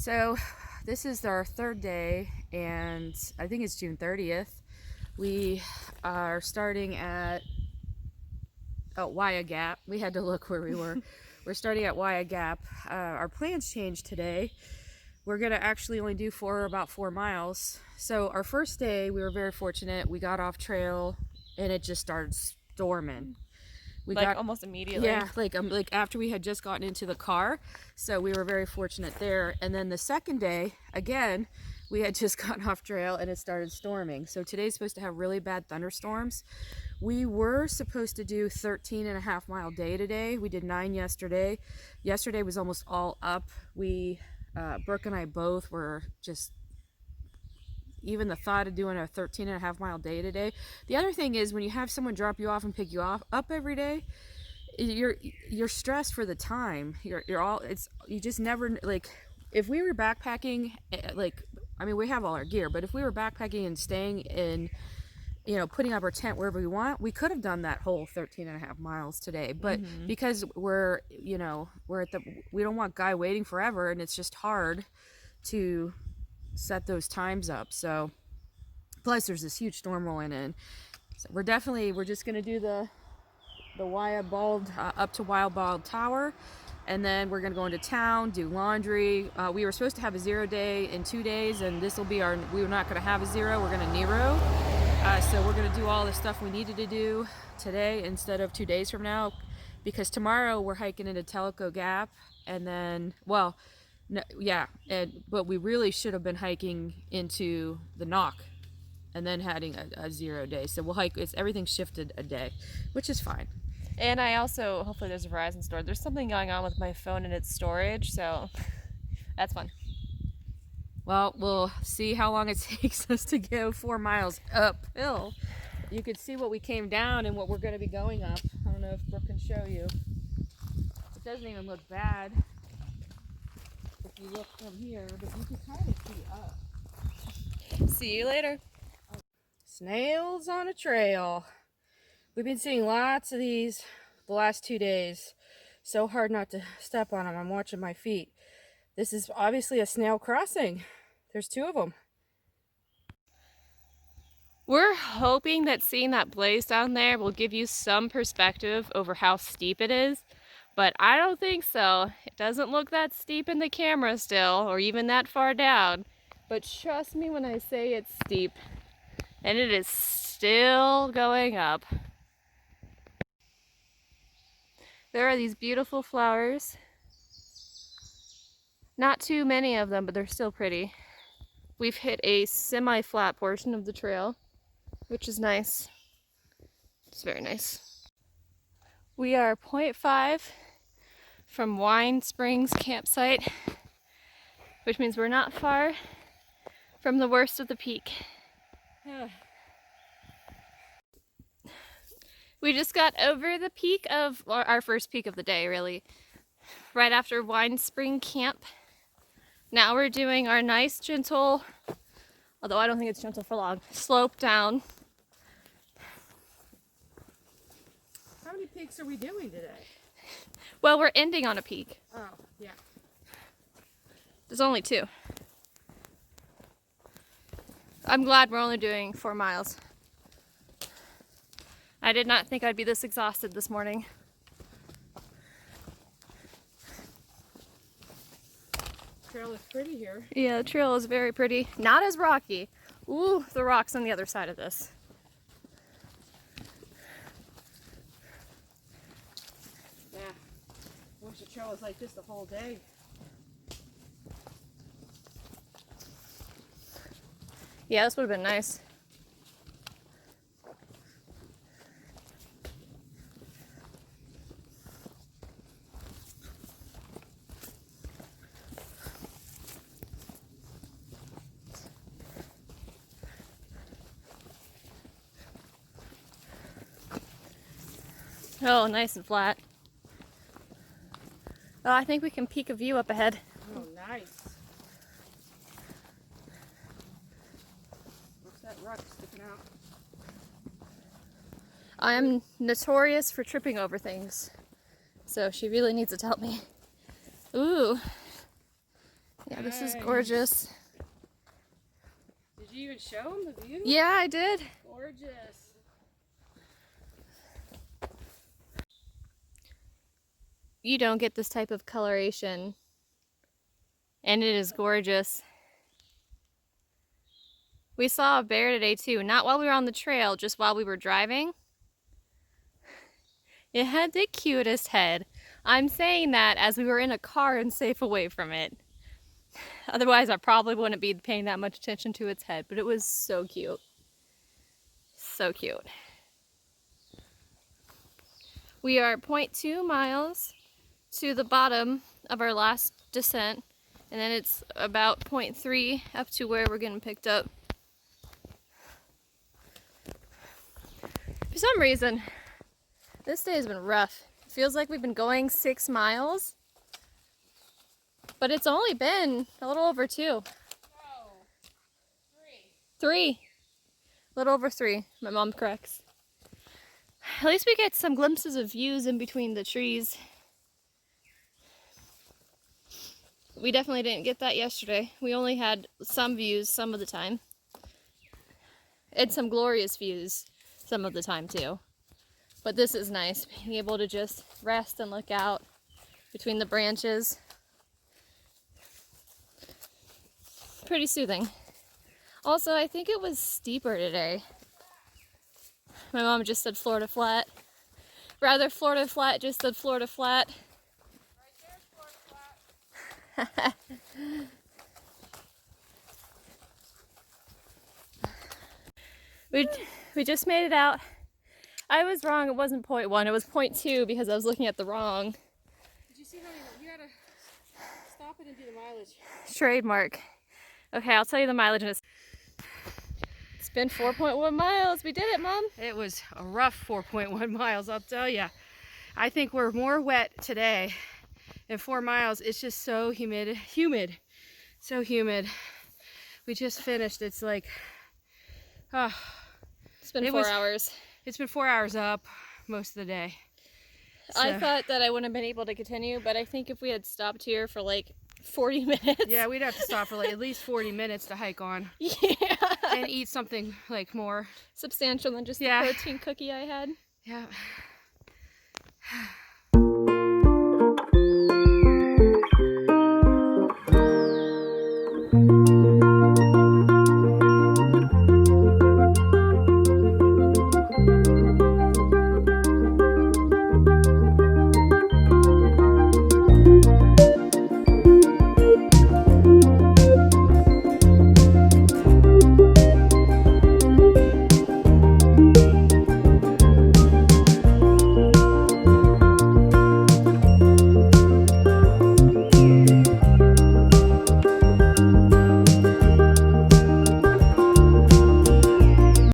So this is our third day, and I think it's June 30th. We are starting at Waiya Gap. We had to look where we were. We're starting at Waiya Gap. Our plans changed today. We're gonna actually only do about 4 miles. So our first day, we were very fortunate. We got off trail, and it just started storming. We got almost immediately. Yeah, like after we had just gotten into the car. So we were very fortunate there. And then the second day, again, we had just gotten off trail and it started storming. So today's supposed to have really bad thunderstorms. We were supposed to do 13.5 mile day today. We did 9 yesterday. Yesterday was almost all up. Brooke and I both were just, even the thought of doing a 13.5 mile day today. The other thing is, when you have someone drop you off and pick you up every day, you're stressed for the time. You just never, like, if we were backpacking, we have all our gear, but if we were backpacking and staying in, putting up our tent wherever we want, we could have done that whole 13.5 miles today. But because we don't want Guy waiting forever, and it's just hard to set those times up. So plus there's this huge storm rolling in. So we're just gonna do the Waiya Bald up to Wild Bald Tower, and then we're gonna go into town, do laundry. We were supposed to have a 0 day in 2 days, and this will be we're not gonna have a 0, we're gonna Nero. So we're gonna do all the stuff we needed to do today instead of 2 days from now, because tomorrow we're hiking into Tellico Gap, and then, but we really should have been hiking into the Knock and then having a 0 day. So we'll hike, everything's shifted a day, which is fine. And I also, hopefully there's a Verizon store. There's something going on with my phone and its storage, so that's fun. Well, we'll see how long it takes us to go 4 miles uphill. You can see what we came down and what we're going to be going up. I don't know if Brooke can show you. It doesn't even look bad if you look from here, but you can kind of see up. See you later. Snails on a trail. We've been seeing lots of these the last 2 days. So hard not to step on them. I'm watching my feet. This is obviously a snail crossing. There's 2 of them. We're hoping that seeing that blaze down there will give you some perspective over how steep it is, but I don't think so. It doesn't look that steep in the camera still, or even that far down, but trust me when I say it's steep, and it is still going up. There are these beautiful flowers. Not too many of them, but they're still pretty. We've hit a semi-flat portion of the trail, which is nice. It's very nice. We are 0.5 from Wine Springs campsite, which means we're not far from the worst of the peak. We just got over the peak of, our first peak of the day, really, right after Wine Spring Camp. Now we're doing our nice, gentle, although I don't think it's gentle for long, slope down. How many peaks are we doing today? Well, we're ending on a peak. Oh, yeah. There's only 2. I'm glad we're only doing 4 miles. I did not think I'd be this exhausted this morning. Trail is pretty here. Yeah, the trail is very pretty. Not as rocky. Ooh, the rocks on the other side of this. Yeah. Wish the trail was like this the whole day. Yeah, this would have been nice. Oh, nice and flat. Oh, I think we can peek a view up ahead. Oh, nice. What's that rock sticking out? I am notorious for tripping over things, so she really needs to help me. Ooh. Yeah, this is gorgeous. Did you even show them the view? Yeah, I did. Gorgeous. You don't get this type of coloration, and it is gorgeous. We saw a bear today too, not while we were on the trail, just while we were driving. It had the cutest head. I'm saying that as we were in a car and safe away from it. Otherwise, I probably wouldn't be paying that much attention to its head, but it was so cute. So cute. We are 0.2 miles to the bottom of our last descent, and then it's about 0.3 up to where we're getting picked up. For some reason, this day has been rough. It feels like we've been going 6 miles, but it's only been a little over 2. No. 3. A little over 3. My mom corrects. At least we get some glimpses of views in between the trees. We definitely didn't get that yesterday. We only had some views some of the time. And some glorious views some of the time too. But this is nice, being able to just rest and look out between the branches. Pretty soothing. Also, I think it was steeper today. My mom just said Florida flat. Rather, Florida flat just said Florida flat. Right there, Florida flat. We just made it out. I was wrong, it wasn't 0.1, it was 0.2 because I was looking at the wrong Did you see how you gotta stop it and do the mileage? trademark. Okay, I'll tell you the mileage in a It's been 4.1 miles. We did it, Mom. It was a rough 4.1 miles, I'll tell ya. I think we're more wet today in 4 miles. It's just so humid, so humid. We just finished. It's like, It's been It 4 was- hours. it's been 4 hours up most of the day. I So- thought that I wouldn't have been able to continue, but I think if we had stopped here for like 40 minutes. Yeah, we'd have to stop for like at least 40 minutes to hike on Yeah. and eat something like more. Substantial than just Yeah. the protein cookie I had. Yeah.